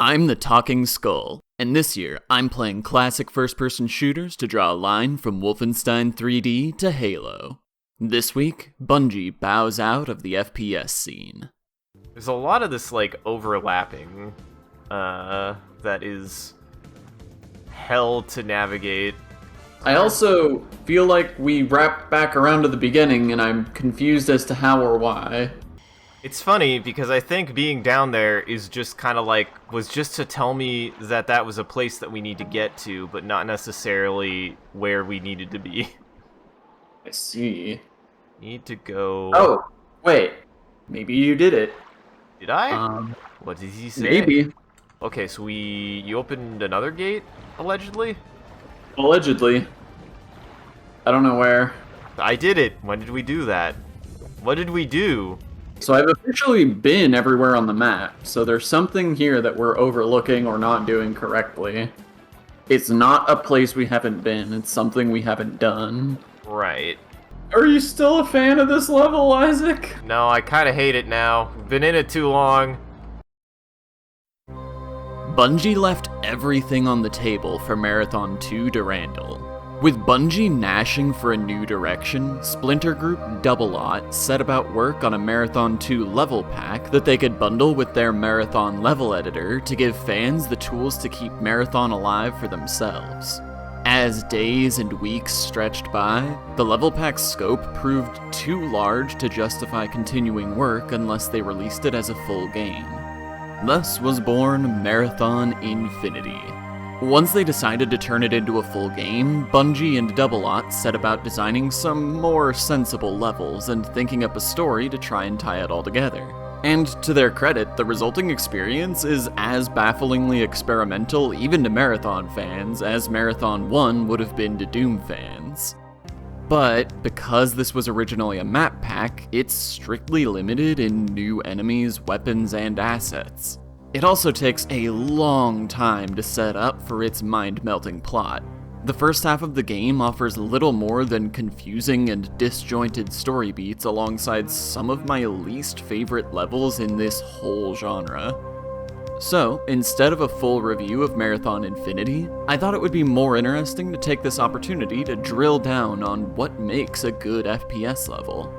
I'm the Talking Skull, and this year I'm playing classic first-person shooters to draw a line from Wolfenstein 3D to Halo. This week, Bungie bows out of the FPS scene. There's a lot of this, overlapping, that is hell to navigate. I also feel like we wrapped back around to the beginning, and I'm confused as to how or why. It's funny, because I think being down there is just was just to tell me that that was a place that we need to get to, but not necessarily where we needed to be. I see. Need to go... Oh, wait. Maybe you did it. Did I? What did he say? Maybe. Okay, so you opened another gate, allegedly? Allegedly. I don't know where. I did it! When did we do that? What did we do? So I've officially been everywhere on the map, so there's something here that we're overlooking or not doing correctly. It's not a place we haven't been, it's something we haven't done. Right. Are you still a fan of this level, Isaac? No, I kinda hate it now. We've been in it too long. Bungie left everything on the table for Marathon 2 Durandal. With Bungie gnashing for a new direction, Splinter Group Double Aught set about work on a Marathon 2 level pack that they could bundle with their Marathon level editor to give fans the tools to keep Marathon alive for themselves. As days and weeks stretched by, the level pack's scope proved too large to justify continuing work unless they released it as a full game. Thus was born Marathon Infinity. Once they decided to turn it into a full game, Bungie and Double Aught set about designing some more sensible levels and thinking up a story to try and tie it all together. And to their credit, the resulting experience is as bafflingly experimental even to Marathon fans as Marathon 1 would have been to Doom fans. But because this was originally a map pack, it's strictly limited in new enemies, weapons, and assets. It also takes a long time to set up for its mind-melting plot. The first half of the game offers little more than confusing and disjointed story beats alongside some of my least favorite levels in this whole genre. So, instead of a full review of Marathon Infinity, I thought it would be more interesting to take this opportunity to drill down on what makes a good FPS level.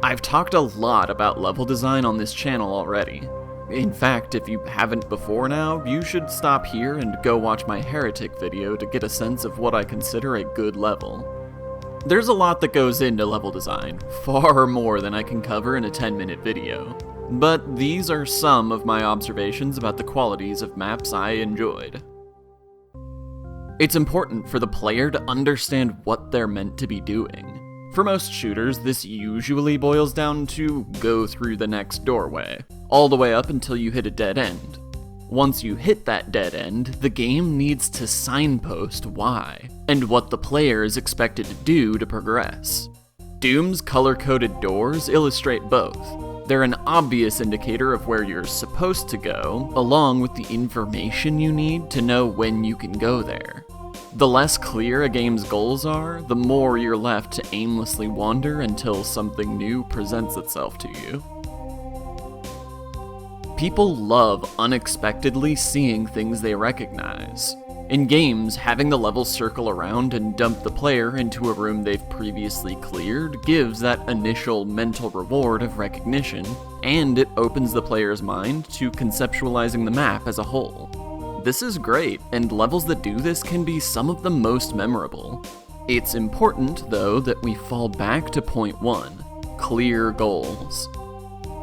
I've talked a lot about level design on this channel already. In fact, if you haven't before now, you should stop here and go watch my Heretic video to get a sense of what I consider a good level. There's a lot that goes into level design, far more than I can cover in a 10-minute video. But these are some of my observations about the qualities of maps I enjoyed. It's important for the player to understand what they're meant to be doing. For most shooters, this usually boils down to go through the next doorway, all the way up until you hit a dead end. Once you hit that dead end, the game needs to signpost why, and what the player is expected to do to progress. Doom's color-coded doors illustrate both. They're an obvious indicator of where you're supposed to go, along with the information you need to know when you can go there. The less clear a game's goals are, the more you're left to aimlessly wander until something new presents itself to you. People love unexpectedly seeing things they recognize. In games, having the levels circle around and dump the player into a room they've previously cleared gives that initial mental reward of recognition, and it opens the player's mind to conceptualizing the map as a whole. This is great, and levels that do this can be some of the most memorable. It's important, though, that we fall back to point one: clear goals.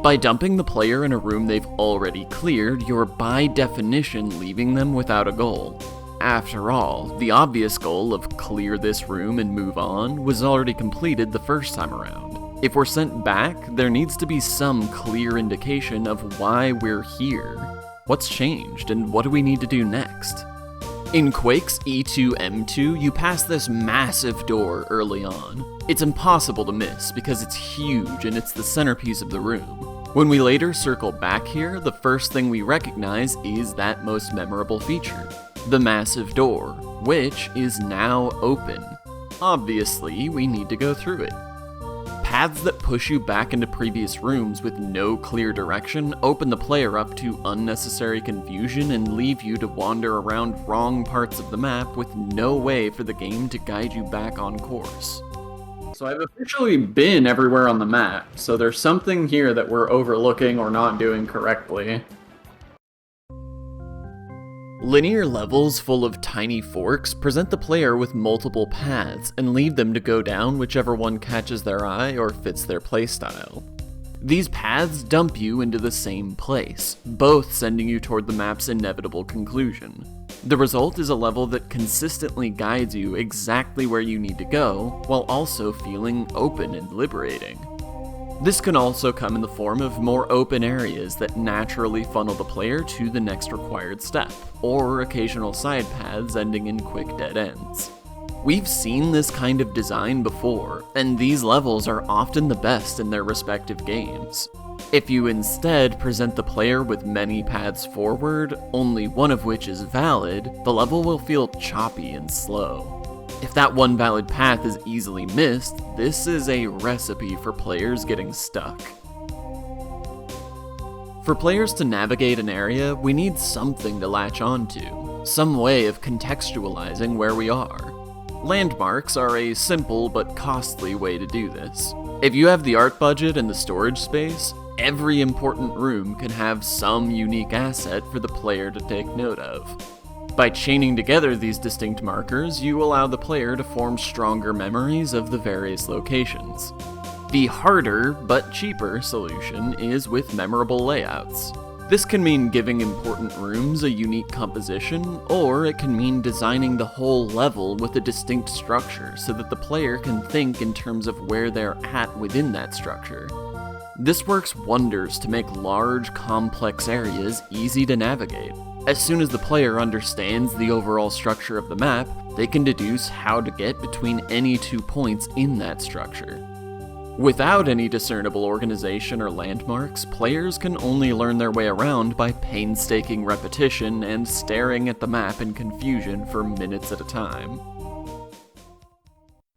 By dumping the player in a room they've already cleared, you're by definition leaving them without a goal. After all, the obvious goal of clear this room and move on was already completed the first time around. If we're sent back, there needs to be some clear indication of why we're here. What's changed, and what do we need to do next? In Quake's E2M2, you pass this massive door early on. It's impossible to miss because it's huge and it's the centerpiece of the room. When we later circle back here, the first thing we recognize is that most memorable feature: the massive door, which is now open. Obviously, we need to go through it. paths that push you back into previous rooms with no clear direction open the player up to unnecessary confusion and leave you to wander around wrong parts of the map with no way for the game to guide you back on course. So I've officially been everywhere on the map, so there's something here that we're overlooking or not doing correctly. Linear levels full of tiny forks present the player with multiple paths and leave them to go down whichever one catches their eye or fits their playstyle. These paths dump you into the same place, both sending you toward the map's inevitable conclusion. The result is a level that consistently guides you exactly where you need to go, while also feeling open and liberating. This can also come in the form of more open areas that naturally funnel the player to the next required step, or occasional side paths ending in quick dead ends. We've seen this kind of design before, and these levels are often the best in their respective games. If you instead present the player with many paths forward, only one of which is valid, the level will feel choppy and slow. If that one valid path is easily missed, this is a recipe for players getting stuck. For players to navigate an area, we need something to latch onto, some way of contextualizing where we are. Landmarks are a simple but costly way to do this. If you have the art budget and the storage space, every important room can have some unique asset for the player to take note of. By chaining together these distinct markers, you allow the player to form stronger memories of the various locations. The harder, but cheaper solution is with memorable layouts. This can mean giving important rooms a unique composition, or it can mean designing the whole level with a distinct structure so that the player can think in terms of where they're at within that structure. This works wonders to make large, complex areas easy to navigate. As soon as the player understands the overall structure of the map, they can deduce how to get between any 2 points in that structure. Without any discernible organization or landmarks, players can only learn their way around by painstaking repetition and staring at the map in confusion for minutes at a time.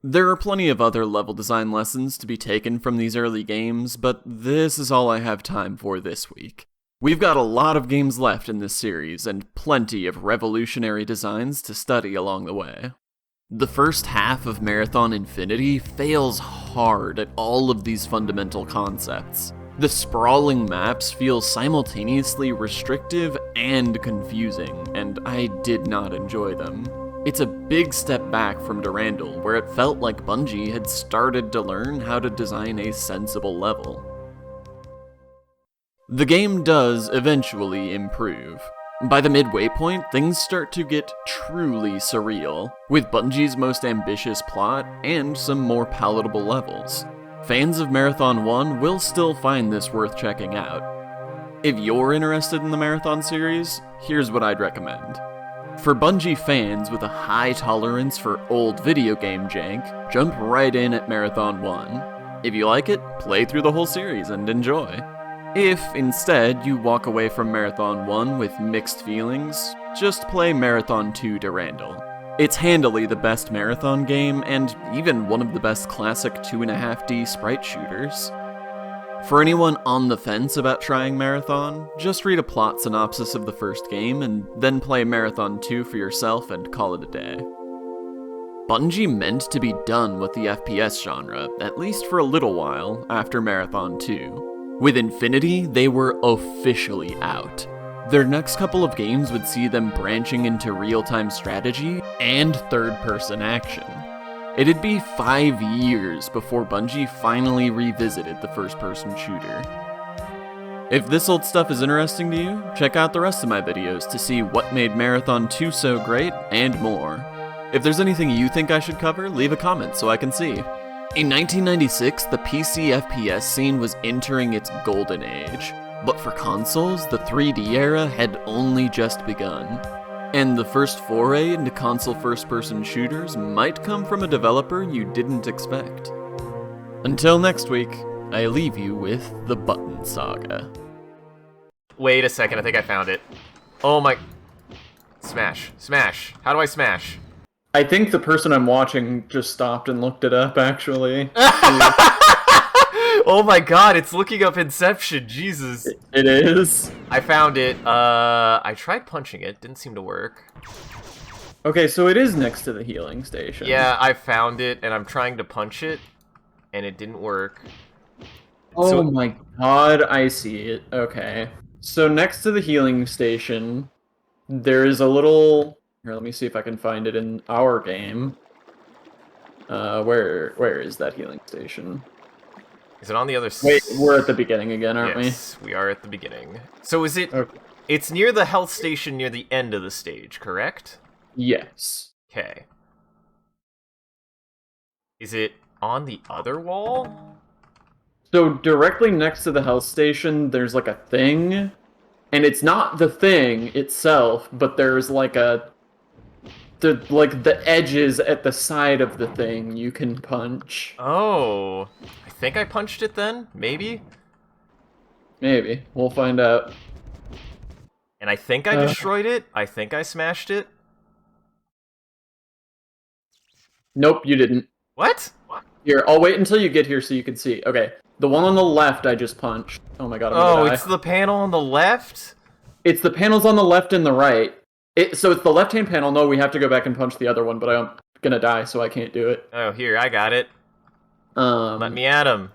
There are plenty of other level design lessons to be taken from these early games, but this is all I have time for this week. We've got a lot of games left in this series, and plenty of revolutionary designs to study along the way. The first half of Marathon Infinity fails hard at all of these fundamental concepts. The sprawling maps feel simultaneously restrictive and confusing, and I did not enjoy them. It's a big step back from Durandal, where it felt like Bungie had started to learn how to design a sensible level. The game does eventually improve. By the midway point, things start to get truly surreal, with Bungie's most ambitious plot and some more palatable levels. Fans of Marathon 1 will still find this worth checking out. If you're interested in the Marathon series, here's what I'd recommend. For Bungie fans with a high tolerance for old video game jank, jump right in at Marathon 1. If you like it, play through the whole series and enjoy. If, instead, you walk away from Marathon 1 with mixed feelings, just play Marathon 2 Durandal. It's handily the best Marathon game, and even one of the best classic 2.5D sprite shooters. For anyone on the fence about trying Marathon, just read a plot synopsis of the first game, and then play Marathon 2 for yourself and call it a day. Bungie meant to be done with the FPS genre, at least for a little while, after Marathon 2. With Infinity, they were officially out. Their next couple of games would see them branching into real-time strategy and third-person action. It'd be 5 years before Bungie finally revisited the first-person shooter. If this old stuff is interesting to you, check out the rest of my videos to see what made Marathon 2 so great and more. If there's anything you think I should cover, leave a comment so I can see. In 1996, the PC FPS scene was entering its golden age, but for consoles, the 3D era had only just begun. And the first foray into console first-person shooters might come from a developer you didn't expect. Until next week, I leave you with the Button Saga. Wait a second, I think I found it. Oh my... Smash. Smash. How do I smash? I think the person I'm watching just stopped and looked it up, actually. Oh my god, it's looking up Inception, Jesus. It is. I found it. I tried punching it, didn't seem to work. Okay, so it is next to the healing station. Yeah, I found it, and I'm trying to punch it, and it didn't work. Oh So- my god, I see it. Okay. So next to the healing station, there is a little... Here, let me see if I can find it in our game. Where is that healing station? Is it on the other Wait, we're at the beginning again, aren't Yes, we are at the beginning. So is it... we? Okay. It's near the health station near the end of the stage, correct? Yes. Okay. Is it on the other wall? So directly next to the health station, there's like a thing, and it's not the thing itself, but there's like the edges at the side of the thing you can punch. Oh. I think I punched it then? Maybe? Maybe. We'll find out. And I think I destroyed it? I think I smashed it? Nope, you didn't. What? Here, I'll wait until you get here so you can see. Okay, the one on the left I just punched. Oh my god, I'm gonna die. It's the panel on the left? It's the panels on the left and the right. So it's the left-hand panel. No, we have to go back and punch the other one, but I'm gonna die, so I can't do it. Oh, here, I got it. Let me at him.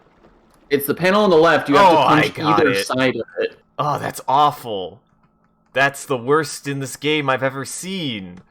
It's the panel on the left. You have to I punch got either it. side of it. Oh, that's awful. That's the worst in this game I've ever seen.